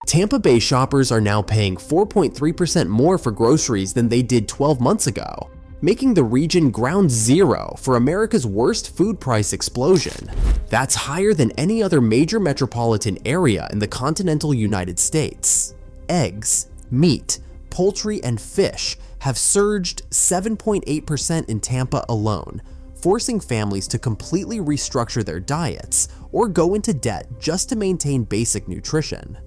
Tampa Bay shoppers are now paying 4.3% more for groceries than they did 12 months ago, making the region ground zero for America's worst food price explosion. That's higher than any other major metropolitan area in the continental United States. Eggs, meat, poultry, and fish have surged 7.8% in Tampa alone, forcing families to completely restructure their diets or go into debt just to maintain basic nutrition.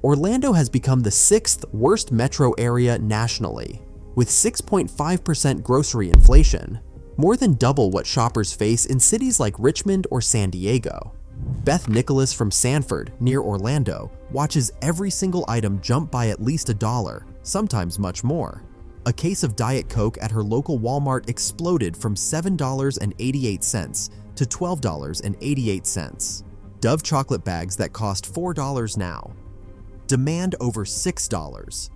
Orlando has become the 6th worst metro area nationally, with 6.5% grocery inflation, more than double what shoppers face in cities like Richmond or San Diego. Beth Nicholas from Sanford, near Orlando, watches every single item jump by at least $1, sometimes much more. A case of Diet Coke at her local Walmart exploded from $7.88 to $12.88. Dove chocolate bags that cost $4 now demand over $6.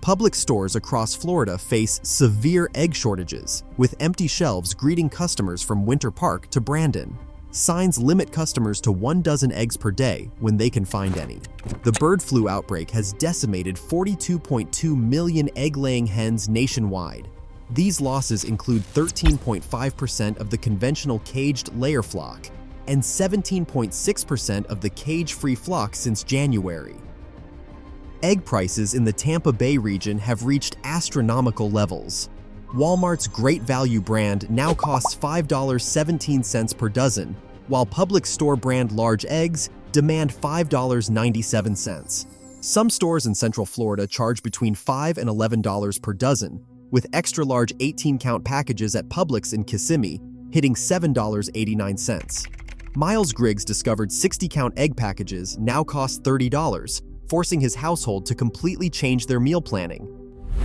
Publix stores across Florida face severe egg shortages, with empty shelves greeting customers from Winter Park to Brandon. Signs limit customers to 1 dozen eggs per day when they can find any. The bird flu outbreak has decimated 42.2 million egg-laying hens nationwide. These losses include 13.5% of the conventional caged layer flock and 17.6% of the cage-free flock since January. Egg prices in the Tampa Bay region have reached astronomical levels. Walmart's Great Value brand now costs $5.17 per dozen, while Publix store brand large eggs demand $5.97. Some stores in Central Florida charge between $5 and $11 per dozen, with extra-large 18-count packages at Publix in Kissimmee hitting $7.89. Miles Griggs discovered 60-count egg packages now cost $30, forcing his household to completely change their meal planning.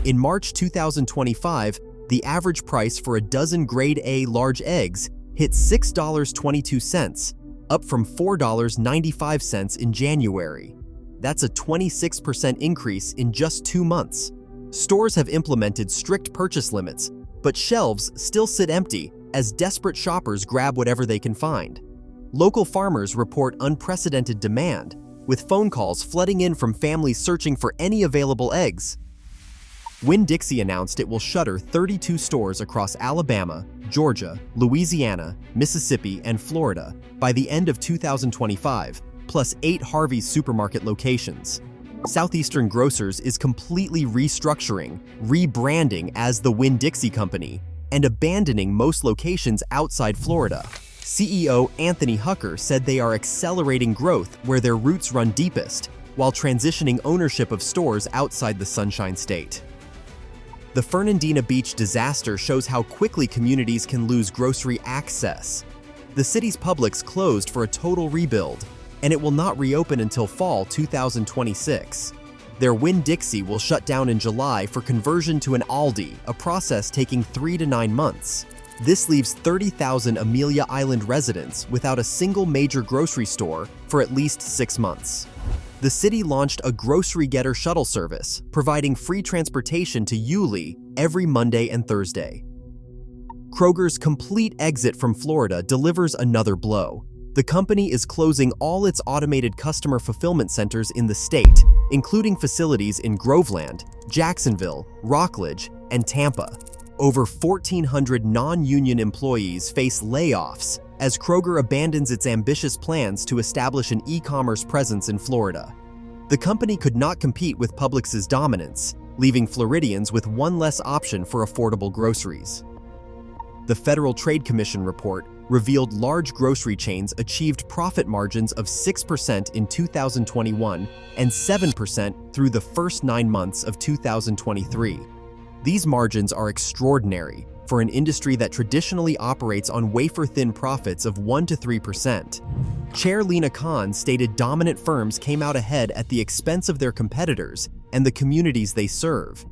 In March 2025, the average price for a dozen grade A large eggs hit $6.22, up from $4.95 in January. That's a 26% increase in just 2 months. Stores have implemented strict purchase limits, but shelves still sit empty as desperate shoppers grab whatever they can find. Local farmers report unprecedented demand, with phone calls flooding in from families searching for any available eggs. Winn-Dixie announced it will shutter 32 stores across Alabama, Georgia, Louisiana, Mississippi, and Florida by the end of 2025, plus 8 Harvey's supermarket locations. Southeastern Grocers is completely restructuring, rebranding as the Winn-Dixie Company, and abandoning most locations outside Florida. CEO Anthony Hucker said they are accelerating growth where their roots run deepest, while transitioning ownership of stores outside the Sunshine State. The Fernandina Beach disaster shows how quickly communities can lose grocery access. The city's Publix closed for a total rebuild, and it will not reopen until fall 2026. Their Winn-Dixie will shut down in July for conversion to an Aldi, a process taking 3 to 9 months. This leaves 30,000 Amelia Island residents without a single major grocery store for at least 6 months. The city launched a grocery getter shuttle service, providing free transportation to Yulee every Monday and Thursday. Kroger's complete exit from Florida delivers another blow. The company is closing all its automated customer fulfillment centers in the state, including facilities in Groveland, Jacksonville, Rockledge, and Tampa. Over 1,400 non-union employees face layoffs as Kroger abandons its ambitious plans to establish an e-commerce presence in Florida. The company could not compete with Publix's dominance, leaving Floridians with one less option for affordable groceries. The Federal Trade Commission report revealed large grocery chains achieved profit margins of 6% in 2021 and 7% through the first 9 months of 2023. These margins are extraordinary for an industry that traditionally operates on wafer-thin profits of 1 to 3%. Chair Lena Khan stated dominant firms came out ahead at the expense of their competitors and the communities they serve.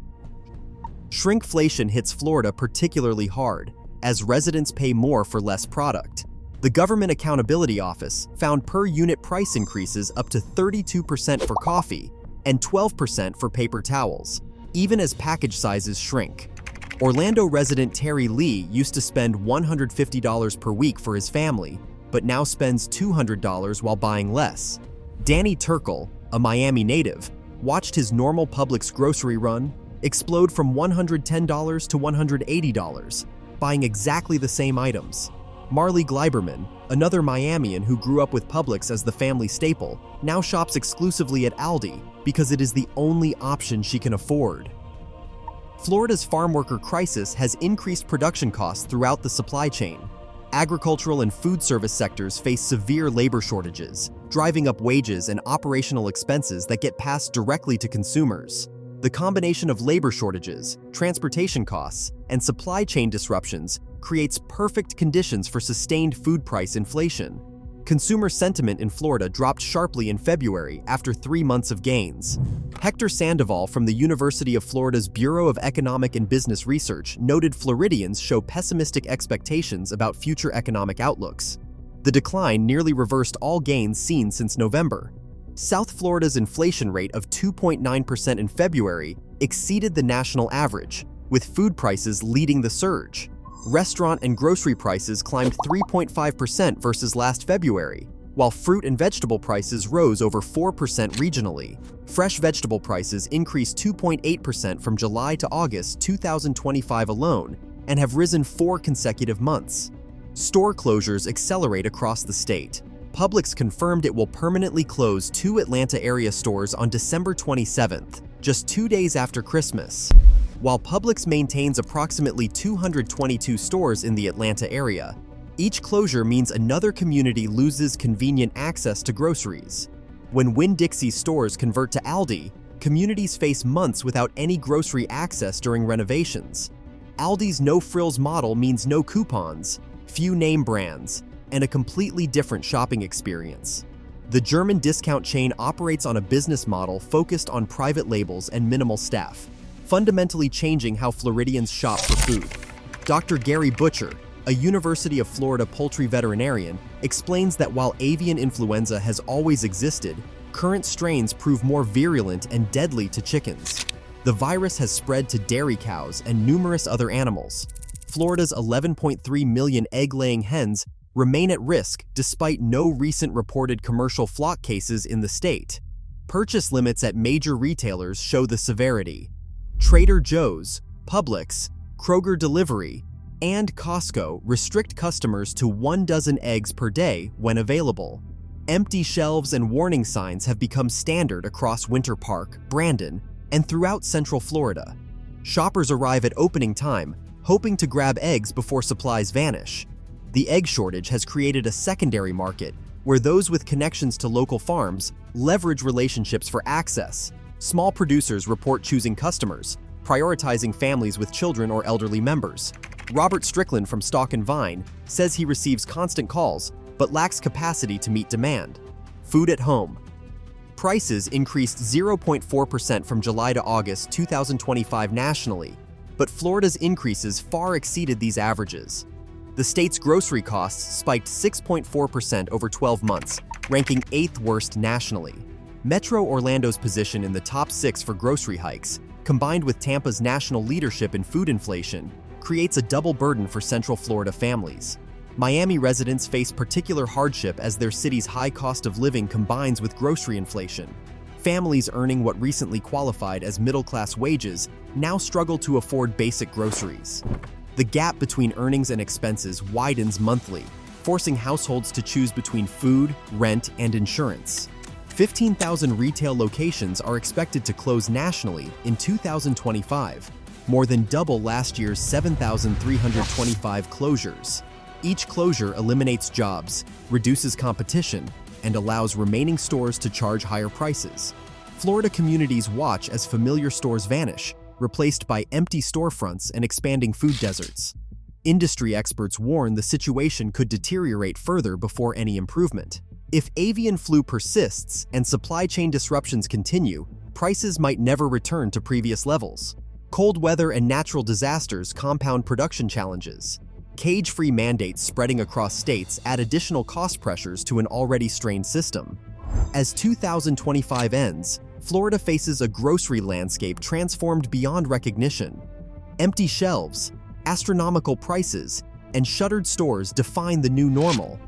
Shrinkflation hits Florida particularly hard, as residents pay more for less product. The Government Accountability Office found per-unit price increases up to 32% for coffee and 12% for paper towels, even as package sizes shrink. Orlando resident Terry Lee used to spend $150 per week for his family, but now spends $200 while buying less. Danny Turkle, a Miami native, watched his normal Publix grocery run explode from $110 to $180, buying exactly the same items. Marley Gleiberman, another Miamian who grew up with Publix as the family staple, now shops exclusively at Aldi because it is the only option she can afford. Florida's farm worker crisis has increased production costs throughout the supply chain. Agricultural and food service sectors face severe labor shortages, driving up wages and operational expenses that get passed directly to consumers. The combination of labor shortages, transportation costs, and supply chain disruptions creates perfect conditions for sustained food price inflation. Consumer sentiment in Florida dropped sharply in February after 3 months of gains. Hector Sandoval from the University of Florida's Bureau of Economic and Business Research noted Floridians show pessimistic expectations about future economic outlooks. The decline nearly reversed all gains seen since November. South Florida's inflation rate of 2.9% in February exceeded the national average, with food prices leading the surge. Restaurant and grocery prices climbed 3.5% versus last February, while fruit and vegetable prices rose over 4% regionally. Fresh vegetable prices increased 2.8% from July to August 2025 alone and have risen 4 consecutive months. Store closures accelerate across the state. Publix confirmed it will permanently close 2 Atlanta area stores on December 27th, just 2 days after Christmas. While Publix maintains approximately 222 stores in the Atlanta area, each closure means another community loses convenient access to groceries. When Winn-Dixie stores convert to Aldi, communities face months without any grocery access during renovations. Aldi's no-frills model means no coupons, few name brands, and a completely different shopping experience. The German discount chain operates on a business model focused on private labels and minimal staff, fundamentally changing how Floridians shop for food. Dr. Gary Butcher, a University of Florida poultry veterinarian, explains that while avian influenza has always existed, current strains prove more virulent and deadly to chickens. The virus has spread to dairy cows and numerous other animals. Florida's 11.3 million egg-laying hens remain at risk despite no recent reported commercial flock cases in the state. Purchase limits at major retailers show the severity. Trader Joe's, Publix, Kroger Delivery, and Costco restrict customers to 1 dozen eggs per day when available. Empty shelves and warning signs have become standard across Winter Park, Brandon, and throughout Central Florida. Shoppers arrive at opening time, hoping to grab eggs before supplies vanish. The egg shortage has created a secondary market where those with connections to local farms leverage relationships for access. Small producers report choosing customers, prioritizing families with children or elderly members. Robert Strickland from Stock and Vine says he receives constant calls but lacks capacity to meet demand. Food at home. Prices increased 0.4% from July to August 2025 nationally, but Florida's increases far exceeded these averages. The state's grocery costs spiked 6.4% over 12 months, ranking 8th worst nationally. Metro Orlando's position in the top 6 for grocery hikes, combined with Tampa's national leadership in food inflation, creates a double burden for Central Florida families. Miami residents face particular hardship as their city's high cost of living combines with grocery inflation. Families earning what recently qualified as middle-class wages now struggle to afford basic groceries. The gap between earnings and expenses widens monthly, forcing households to choose between food, rent, and insurance. 15,000 retail locations are expected to close nationally in 2025, more than double last year's 7,325 closures. Each closure eliminates jobs, reduces competition, and allows remaining stores to charge higher prices. Florida communities watch as familiar stores vanish, replaced by empty storefronts and expanding food deserts. Industry experts warn the situation could deteriorate further before any improvement. If avian flu persists and supply chain disruptions continue, prices might never return to previous levels. Cold weather and natural disasters compound production challenges. Cage-free mandates spreading across states add additional cost pressures to an already strained system. As 2025 ends, Florida faces a grocery landscape transformed beyond recognition. Empty shelves, astronomical prices, and shuttered stores define the new normal.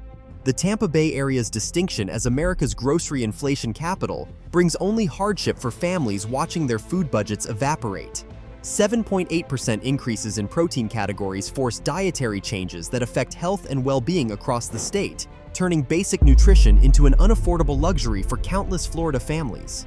The Tampa Bay area's distinction as America's grocery inflation capital brings only hardship for families watching their food budgets evaporate. 7.8% increases in protein categories force dietary changes that affect health and well-being across the state, turning basic nutrition into an unaffordable luxury for countless Florida families.